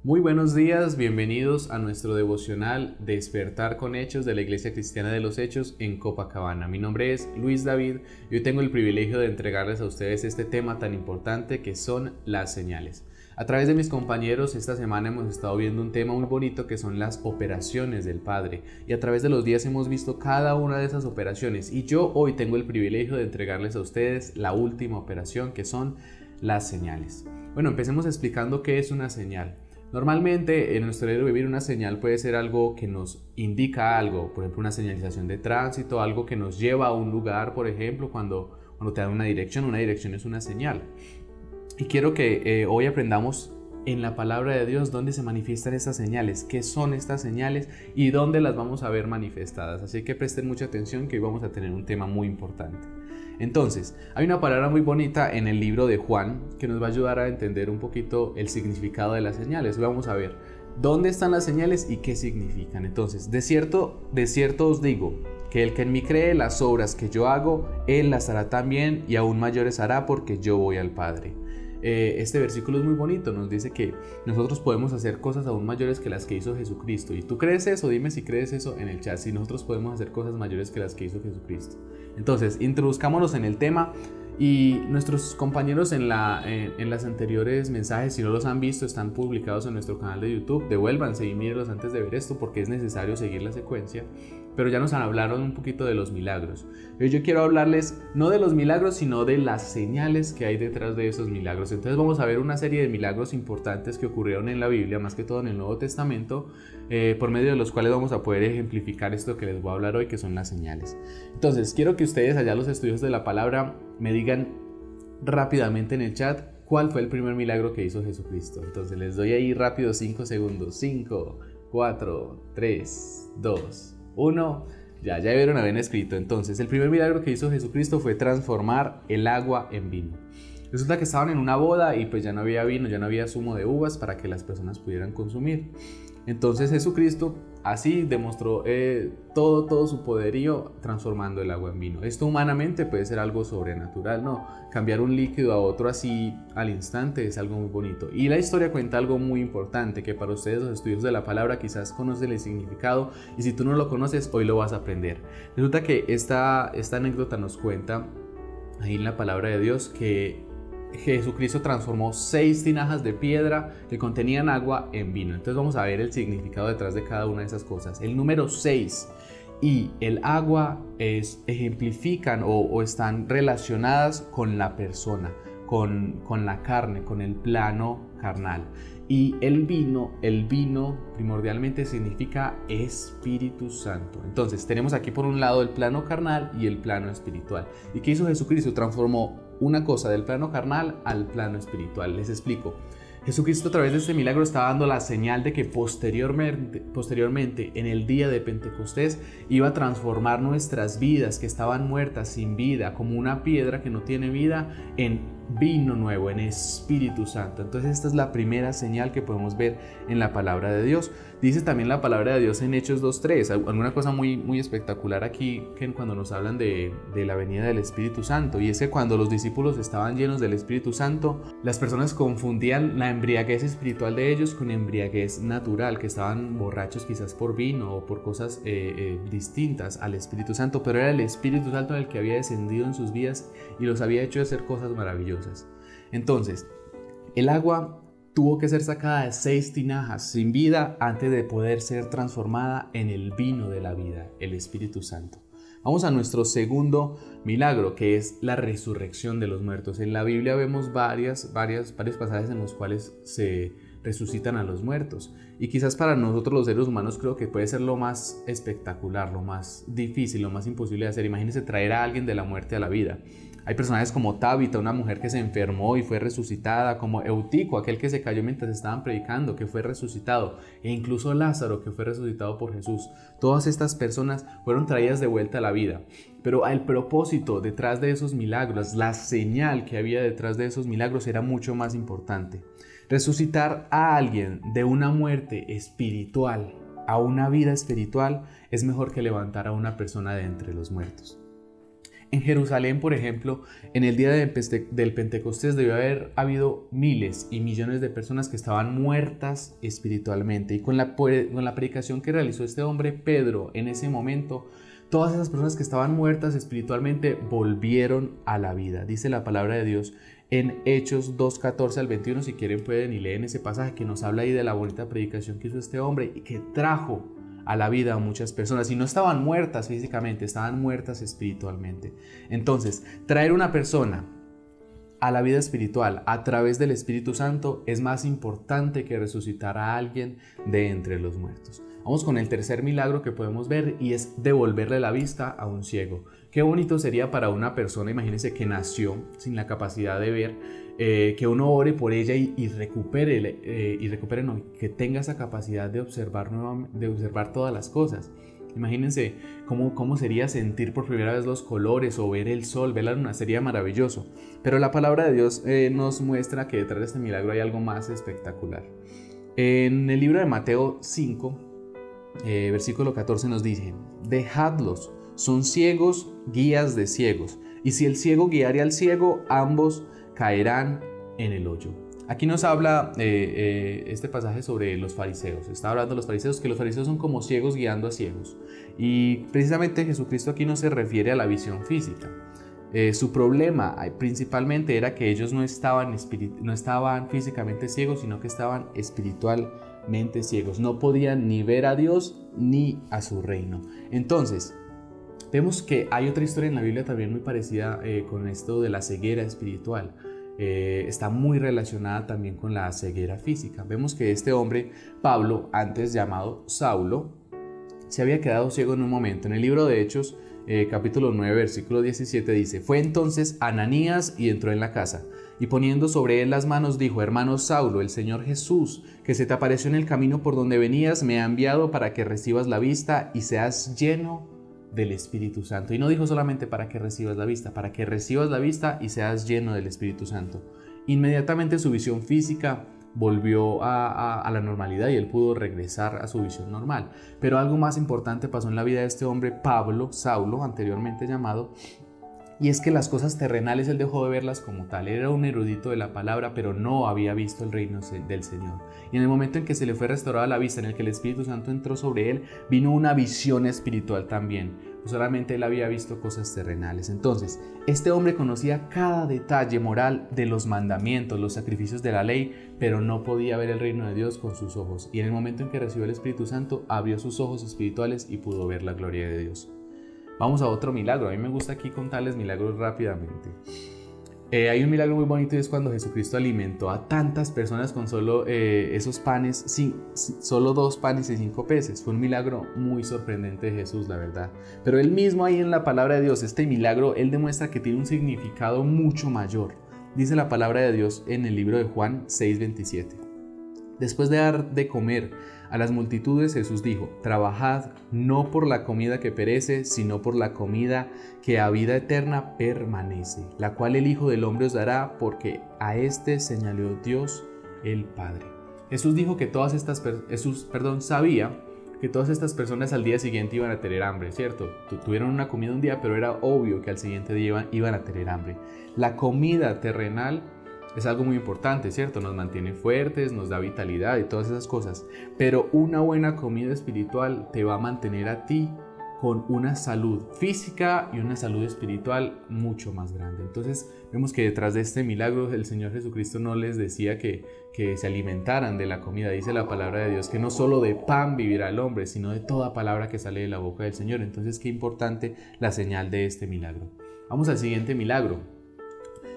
Muy buenos días, bienvenidos a nuestro devocional Despertar con Hechos de la Iglesia Cristiana de los Hechos en Copacabana. Mi nombre es Luis David y hoy tengo el privilegio de entregarles a ustedes este tema tan importante que son las señales. A través de mis compañeros esta semana hemos estado viendo un tema muy bonito que son las operaciones del Padre, y a través de los días hemos visto cada una de esas operaciones, y yo hoy tengo el privilegio de entregarles a ustedes la última operación, que son las señales. Bueno, empecemos explicando qué es una señal. Normalmente en nuestro diario vivir una señal puede ser algo que nos indica algo, por ejemplo una señalización de tránsito, algo que nos lleva a un lugar, por ejemplo cuando te dan una dirección es una señal. Y quiero que hoy aprendamos en la palabra de Dios dónde se manifiestan estas señales, qué son estas señales y dónde las vamos a ver manifestadas. Así que presten mucha atención, que hoy vamos a tener un tema muy importante. Entonces, hay una palabra muy bonita en el libro de Juan que nos va a ayudar a entender un poquito el significado de las señales. Vamos a ver dónde están las señales y qué significan. Entonces, de cierto os digo que el que en mí cree, las obras que yo hago, él las hará también, y aún mayores hará, porque yo voy al Padre. Este versículo es muy bonito, nos dice que nosotros podemos hacer cosas aún mayores que las que hizo Jesucristo. ¿Y tú crees eso? Dime si crees eso en el chat, si nosotros podemos hacer cosas mayores que las que hizo Jesucristo. Entonces, introduzcámonos en el tema, y nuestros compañeros en las anteriores mensajes, si no los han visto, están publicados en nuestro canal de YouTube. Devuélvanse y mírenlos antes de ver esto, porque es necesario seguir la secuencia. Pero ya nos hablaron un poquito de los milagros. Hoy yo quiero hablarles no de los milagros, sino de las señales que hay detrás de esos milagros. Entonces vamos a ver una serie de milagros importantes que ocurrieron en la Biblia, más que todo en el Nuevo Testamento, por medio de los cuales vamos a poder ejemplificar esto que les voy a hablar hoy, que son las señales. Entonces quiero que ustedes, allá los estudiosos de la palabra, me digan rápidamente en el chat cuál fue el primer milagro que hizo Jesucristo. Entonces les doy ahí rápido 5 segundos. 5, 4, 3, 2, 1. Ya vieron, habían escrito. Entonces, el primer milagro que hizo Jesucristo fue transformar el agua en vino. Resulta que estaban en una boda y pues ya no había vino, ya no había zumo de uvas para que las personas pudieran consumir. Entonces Jesucristo así demostró todo su poderío transformando el agua en vino. Esto humanamente puede ser algo sobrenatural, ¿no? Cambiar un líquido a otro así al instante es algo muy bonito. Y la historia cuenta algo muy importante que para ustedes, los estudiosos de la palabra, quizás conocen el significado, y si tú no lo conoces, hoy lo vas a aprender. Resulta que esta anécdota nos cuenta ahí en la palabra de Dios que Jesucristo transformó 6 tinajas de piedra que contenían agua en vino. Entonces vamos a ver el significado detrás de cada una de esas cosas. El número 6 y el agua ejemplifican o están relacionadas con la persona, con la carne, con el plano carnal. Y el vino primordialmente significa Espíritu Santo. Entonces tenemos aquí por un lado el plano carnal y el plano espiritual. ¿Y qué hizo Jesucristo? Transformó una cosa del plano carnal al plano espiritual. Les explico. Jesucristo, a través de este milagro, estaba dando la señal de que posteriormente en el día de Pentecostés iba a transformar nuestras vidas que estaban muertas, sin vida, como una piedra que no tiene vida, en vino nuevo, en Espíritu Santo. Entonces esta es la primera señal que podemos ver en la palabra de Dios. Dice también la palabra de Dios en Hechos 2:3, alguna cosa muy espectacular aquí, que cuando nos hablan de la venida del Espíritu Santo, y es que cuando los discípulos estaban llenos del Espíritu Santo, las personas confundían la embriaguez espiritual de ellos con embriaguez natural, que estaban borrachos quizás por vino o por cosas distintas al Espíritu Santo, pero era el Espíritu Santo el que había descendido en sus vidas y los había hecho hacer cosas maravillosas. Entonces, el agua tuvo que ser sacada de 6 tinajas sin vida antes de poder ser transformada en el vino de la vida, el Espíritu Santo. Vamos a nuestro segundo milagro, que es la resurrección de los muertos. En la Biblia vemos varios pasajes en los cuales se resucitan a los muertos, y quizás para nosotros los seres humanos creo que puede ser lo más espectacular, lo más difícil, lo más imposible de hacer. Imagínense traer a alguien de la muerte a la vida. Hay personajes como Tabita, una mujer que se enfermó y fue resucitada, como Eutico, aquel que se cayó mientras estaban predicando, que fue resucitado, e incluso Lázaro, que fue resucitado por Jesús. Todas estas personas fueron traídas de vuelta a la vida. Pero el propósito detrás de esos milagros, la señal que había detrás de esos milagros era mucho más importante. Resucitar a alguien de una muerte espiritual a una vida espiritual es mejor que levantar a una persona de entre los muertos. En Jerusalén, por ejemplo, en el día del Pentecostés debió haber habido miles y millones de personas que estaban muertas espiritualmente. Y con la predicación que realizó este hombre, Pedro, en ese momento, todas esas personas que estaban muertas espiritualmente volvieron a la vida. Dice la palabra de Dios en Hechos 2:14 al 21. Si quieren pueden y leen ese pasaje que nos habla ahí de la bonita predicación que hizo este hombre y que trajo a la vida a muchas personas, y no estaban muertas físicamente, estaban muertas espiritualmente. Entonces, traer una persona a la vida espiritual a través del Espíritu Santo es más importante que resucitar a alguien de entre los muertos. Vamos con el tercer milagro que podemos ver, y es devolverle la vista a un ciego. Qué bonito sería para una persona, imagínense, que nació sin la capacidad de ver, que uno ore por ella y recupere, no, que tenga esa capacidad de observar todas las cosas. Imagínense cómo sería sentir por primera vez los colores o ver el sol, ver la luna, sería maravilloso. Pero la palabra de Dios nos muestra que detrás de este milagro hay algo más espectacular. En el libro de Mateo 5, versículo 14 nos dice: dejadlos, son ciegos, guías de ciegos, y si el ciego guiare al ciego, ambos caerán en el hoyo. Aquí nos habla este pasaje sobre los fariseos. Está hablando de los fariseos, que los fariseos son como ciegos guiando a ciegos. Y precisamente Jesucristo aquí no se refiere a la visión física. Su problema principalmente era que ellos no estaban físicamente ciegos, sino que estaban espiritualmente ciegos. No podían ni ver a Dios ni a su reino. Entonces, vemos que hay otra historia en la Biblia también muy parecida con esto de la ceguera espiritual. Está muy relacionada también con la ceguera física. Vemos que este hombre, Pablo, antes llamado Saulo, se había quedado ciego en un momento. En el libro de Hechos, capítulo 9, versículo 17 dice: fue entonces Ananías y entró en la casa, y poniendo sobre él las manos dijo: hermano Saulo, el Señor Jesús, que se te apareció en el camino por donde venías, me ha enviado para que recibas la vista y seas lleno del Espíritu Santo. Y no dijo solamente para que recibas la vista, para que recibas la vista y seas lleno del Espíritu Santo. Inmediatamente su visión física volvió a la normalidad y él pudo regresar a su visión normal. Pero algo más importante pasó en la vida de este hombre, Saulo, anteriormente llamado, y es que las cosas terrenales él dejó de verlas como tal. Él era un erudito de la palabra, pero no había visto el reino del Señor. Y en el momento en que se le fue restaurada la vista, en el que el Espíritu Santo entró sobre él, vino una visión espiritual también. Pues solamente él había visto cosas terrenales. Entonces, este hombre conocía cada detalle moral de los mandamientos, los sacrificios de la ley, pero no podía ver el reino de Dios con sus ojos. Y en el momento en que recibió el Espíritu Santo, abrió sus ojos espirituales y pudo ver la gloria de Dios. Vamos a otro milagro. A mí me gusta aquí contarles milagros rápidamente. Hay un milagro muy bonito, y es cuando Jesucristo alimentó a tantas personas con solo esos panes, solo 2 panes y 5 peces. Fue un milagro muy sorprendente de Jesús, la verdad. Pero él mismo ahí en la palabra de Dios, este milagro, él demuestra que tiene un significado mucho mayor. Dice la palabra de Dios en el libro de Juan 6:27. Después de dar de comer a las multitudes, Jesús dijo: trabajad no por la comida que perece, sino por la comida que a vida eterna permanece, la cual el Hijo del Hombre os dará, porque a este señaló Dios el Padre. Jesús dijo que sabía que todas estas personas al día siguiente iban a tener hambre, ¿cierto? Tuvieron una comida un día, pero era obvio que al siguiente día iban a tener hambre. La comida terrenal es algo muy importante, ¿cierto? Nos mantiene fuertes, nos da vitalidad y todas esas cosas. Pero una buena comida espiritual te va a mantener a ti con una salud física y una salud espiritual mucho más grande. Entonces vemos que detrás de este milagro el Señor Jesucristo no les decía que se alimentaran de la comida. Dice la palabra de Dios que no solo de pan vivirá el hombre, sino de toda palabra que sale de la boca del Señor. Entonces qué importante la señal de este milagro. Vamos al siguiente milagro.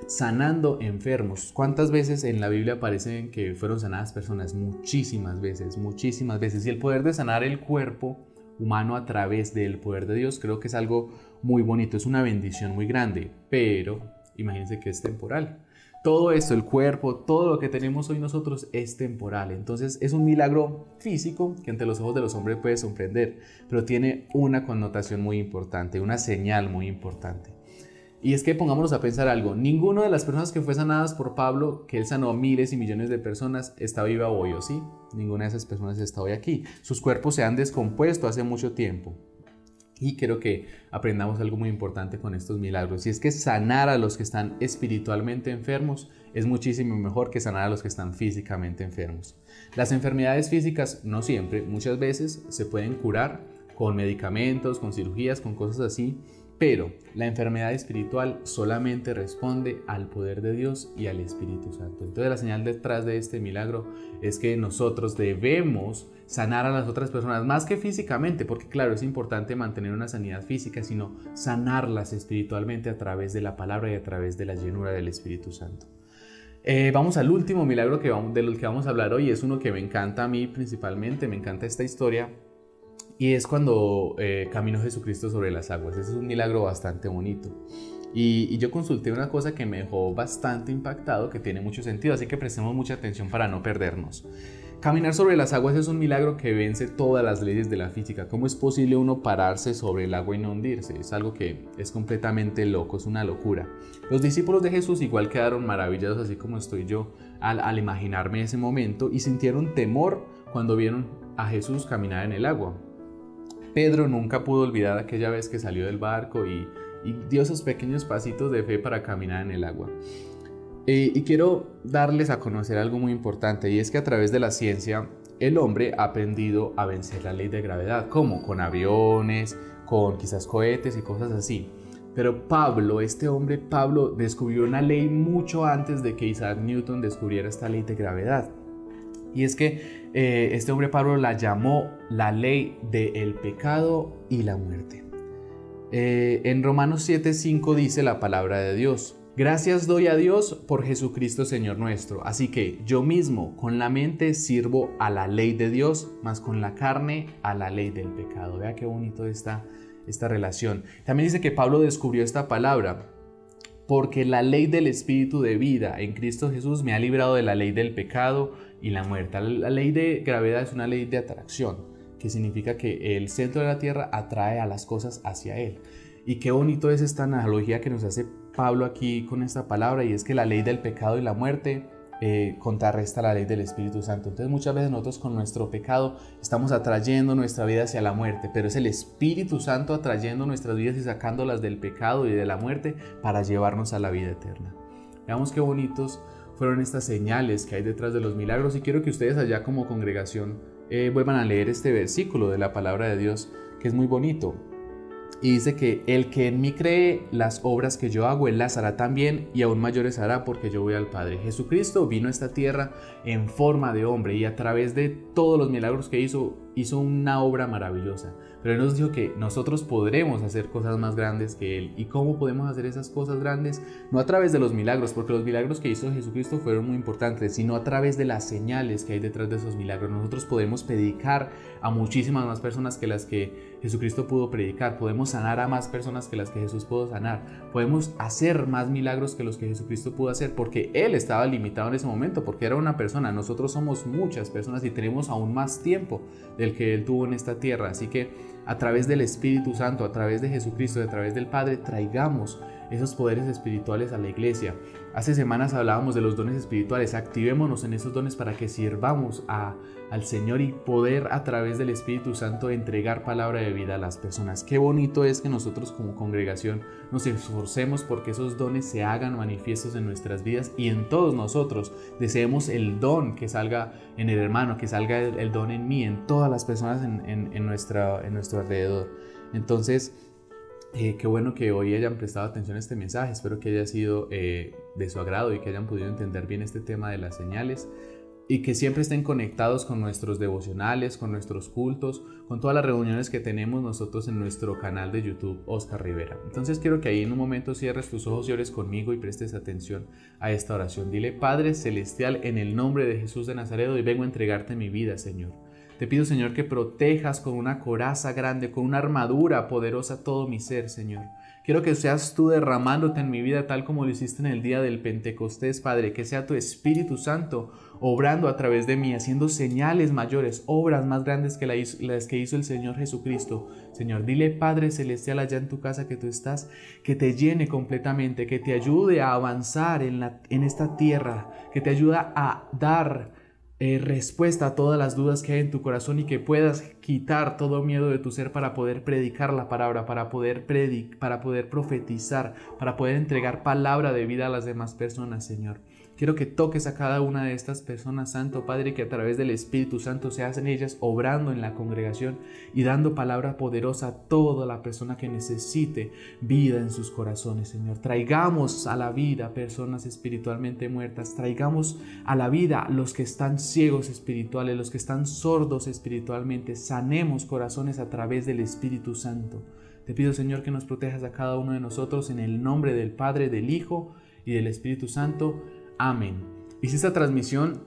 Sanando enfermos. ¿Cuántas veces en la Biblia aparecen que fueron sanadas personas? Muchísimas veces, muchísimas veces. Y el poder de sanar el cuerpo humano a través del poder de Dios, creo que es algo muy bonito, es una bendición muy grande, pero imagínense que es temporal. Todo esto, el cuerpo, todo lo que tenemos hoy nosotros es temporal. Entonces es un milagro físico que ante los ojos de los hombres puede sorprender, pero tiene una connotación muy importante, una señal muy importante. Y es que pongámonos a pensar algo: ninguna de las personas que fue sanadas por Pablo, que él sanó a miles y millones de personas, está viva hoy, ¿o sí? Ninguna de esas personas está hoy aquí. Sus cuerpos se han descompuesto hace mucho tiempo. Y quiero que aprendamos algo muy importante con estos milagros, y es que sanar a los que están espiritualmente enfermos es muchísimo mejor que sanar a los que están físicamente enfermos. Las enfermedades físicas no siempre, muchas veces se pueden curar con medicamentos, con cirugías, con cosas así, pero la enfermedad espiritual solamente responde al poder de Dios y al Espíritu Santo. Entonces la señal detrás de este milagro es que nosotros debemos sanar a las otras personas, más que físicamente, porque claro, es importante mantener una sanidad física, sino sanarlas espiritualmente a través de la palabra y a través de la llenura del Espíritu Santo. Vamos al último milagro del que vamos a hablar hoy. Es uno que me encanta a mí principalmente, me encanta esta historia. Y es cuando caminó Jesucristo sobre las aguas. Ese es un milagro bastante bonito. Y yo consulté una cosa que me dejó bastante impactado, que tiene mucho sentido, así que prestemos mucha atención para no perdernos. Caminar sobre las aguas es un milagro que vence todas las leyes de la física. ¿Cómo es posible uno pararse sobre el agua y no hundirse? Es algo que es completamente loco, es una locura. Los discípulos de Jesús igual quedaron maravillados, así como estoy yo, al imaginarme ese momento, y sintieron temor cuando vieron a Jesús caminar en el agua. Pedro nunca pudo olvidar aquella vez que salió del barco y dio esos pequeños pasitos de fe para caminar en el agua. Y quiero darles a conocer algo muy importante, y es que a través de la ciencia el hombre ha aprendido a vencer la ley de gravedad. ¿Cómo? Con aviones, con quizás cohetes y cosas así. Pero Pablo descubrió una ley mucho antes de que Isaac Newton descubriera esta ley de gravedad. Y es que este hombre Pablo la llamó la ley del pecado y la muerte. En Romanos 7:5 dice la palabra de Dios: gracias doy a Dios por Jesucristo Señor nuestro. Así que yo mismo con la mente sirvo a la ley de Dios, mas con la carne a la ley del pecado. Vea qué bonito esta relación. También dice que Pablo descubrió esta palabra: porque la ley del Espíritu de vida en Cristo Jesús me ha librado de la ley del pecado y la muerte. La ley de gravedad es una ley de atracción, que significa que el centro de la Tierra atrae a las cosas hacia él. Y qué bonito es esta analogía que nos hace Pablo aquí con esta palabra, y es que la ley del pecado y la muerte contrarresta la ley del Espíritu Santo. Entonces muchas veces nosotros con nuestro pecado estamos atrayendo nuestra vida hacia la muerte, pero es el Espíritu Santo atrayendo nuestras vidas y sacándolas del pecado y de la muerte para llevarnos a la vida eterna. Veamos qué bonitos fueron estas señales que hay detrás de los milagros, y quiero que ustedes allá como congregación vuelvan a leer este versículo de la palabra de Dios, que es muy bonito. Y dice que el que en mí cree, las obras que yo hago, él las hará también, y aún mayores hará, porque yo voy al Padre. Jesucristo vino a esta tierra en forma de hombre, y a través de todos los milagros que hizo una obra maravillosa. Pero Él nos dijo que nosotros podremos hacer cosas más grandes que Él. ¿Y cómo podemos hacer esas cosas grandes? No a través de los milagros, porque los milagros que hizo Jesucristo fueron muy importantes, sino a través de las señales que hay detrás de esos milagros. Nosotros podemos predicar a muchísimas más personas que las que Jesucristo pudo predicar. Podemos sanar a más personas que las que Jesús pudo sanar. Podemos hacer más milagros que los que Jesucristo pudo hacer, porque Él estaba limitado en ese momento, porque era una persona. Nosotros somos muchas personas y tenemos aún más tiempo del que Él tuvo en esta tierra. Así que a través del Espíritu Santo, a través de Jesucristo, a través del Padre, traigamos esos poderes espirituales a la iglesia. Hace semanas hablábamos de los dones espirituales. Activémonos en esos dones para que sirvamos al Señor y poder a través del Espíritu Santo entregar palabra de vida a las personas. Qué bonito es que nosotros como congregación nos esforcemos porque esos dones se hagan manifiestos en nuestras vidas y en todos nosotros. Deseemos el don que salga en el hermano, que salga el don en mí, en todas las personas en nuestro alrededor. Entonces, qué bueno que hoy hayan prestado atención a este mensaje. Espero que haya sido de su agrado y que hayan podido entender bien este tema de las señales, y que siempre estén conectados con nuestros devocionales, con nuestros cultos, con todas las reuniones que tenemos nosotros en nuestro canal de YouTube, Oscar Rivera. Entonces quiero que ahí en un momento cierres tus ojos y ores conmigo y prestes atención a esta oración. Dile: Padre Celestial, en el nombre de Jesús de Nazaret, hoy vengo a entregarte mi vida, Señor. Te pido, Señor, que protejas con una coraza grande, con una armadura poderosa todo mi ser, Señor. Quiero que seas tú derramándote en mi vida tal como lo hiciste en el día del Pentecostés, Padre. Que sea tu Espíritu Santo obrando a través de mí, haciendo señales mayores, obras más grandes que las que hizo el Señor Jesucristo. Señor, dile: Padre Celestial, allá en tu casa que tú estás, que te llene completamente, que te ayude a avanzar en esta tierra, que te ayude a dar respuesta a todas las dudas que hay en tu corazón, y que puedas quitar todo miedo de tu ser para poder predicar la palabra, para poder profetizar, para poder entregar palabra de vida a las demás personas, Señor. Quiero que toques a cada una de estas personas, Santo Padre, que a través del Espíritu Santo se hacen ellas obrando en la congregación y dando palabra poderosa a toda la persona que necesite vida en sus corazones, Señor. Traigamos a la vida personas espiritualmente muertas, traigamos a la vida los que están ciegos espirituales, los que están sordos espiritualmente, sanemos corazones a través del Espíritu Santo. Te pido, Señor, que nos protejas a cada uno de nosotros en el nombre del Padre, del Hijo y del Espíritu Santo. Amén. Y si esta transmisión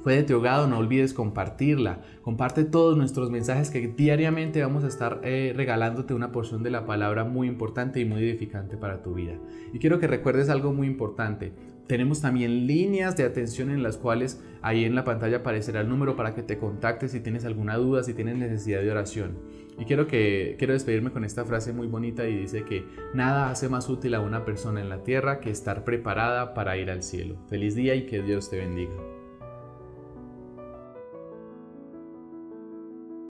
fue de tu agrado, no olvides compartirla. Comparte todos nuestros mensajes que diariamente vamos a estar regalándote una porción de la palabra muy importante y muy edificante para tu vida. Y quiero que recuerdes algo muy importante. Tenemos también líneas de atención en las cuales ahí en la pantalla aparecerá el número para que te contactes si tienes alguna duda, si tienes necesidad de oración. Y quiero despedirme con esta frase muy bonita y dice que nada hace más útil a una persona en la tierra que estar preparada para ir al cielo. Feliz día y que Dios te bendiga.